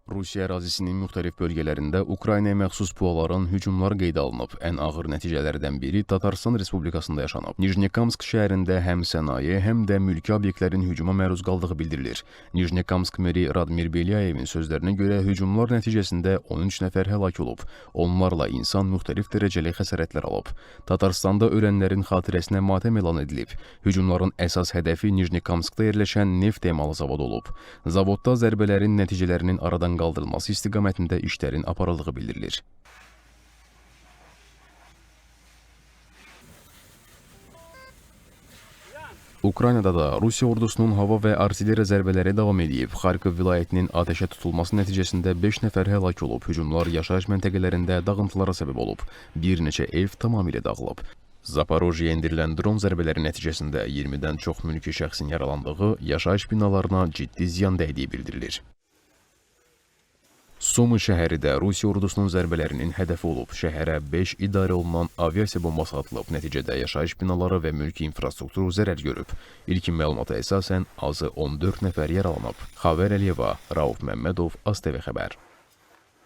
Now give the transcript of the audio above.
Rusiya ərazisinin müxtəlif bölgələrində Ukraynaya məxsus PUA-ların hücumları qeydə alınıb. Ən ağır nəticələrdən biri Tatarstan Respublikasında yaşanıb. Nijnekamsk şəhərində həm sənaye, həm də mülki obyektlərin hücuma məruz qaldığı bildirilir. Nijnekamsk meri Radmir Belyayevin sözlərinə görə hücumlar nəticəsində 13 nəfər həlak olub. Onlarla insan müxtəlif dərəcəli xəsarətlər alıb. Tatarstanda ölənlərin xatirəsinə matəm elan edilib. Hücumların əsas hədəfi Nijnekamskda yerləşən neft emalı zavodu olub. Zavodda zərbələrin nəticələrinin aradan qaldırılması istiqamətində işlərin aparıldığı bildirilir. Ukraynada da Rusiya ordusunun hava və artilleriya zərbələri davam edib. Xarkov vilayətinin atəşə tutulması nəticəsində 5 nəfər həlak olub. Hücumlar yaşayış məntəqələrində dağıntılara səbəb olub. Bir neçə ev tamamilə dağılıb. Zaporojyeyə endirilən dron zərbələri nəticəsində 20-dən çox mülki şəxsin yaralandığı, yaşayış binalarına ciddi ziyan dəydiyi bildirilir. Sumi şəhəri də Rusiya ordusunun zərbələrinin hədəfi olub. Şəhərə 5 idarə olunan aviasiya bombası atılıb. Nəticədə yaşayış binaları və mülki infrastrukturu zərər görüb. İlkin məlumata əsasən azı 14 nəfər yaralanıb. Xavər Əliyeva, Rauf Məmmədov, ASTV xəbər.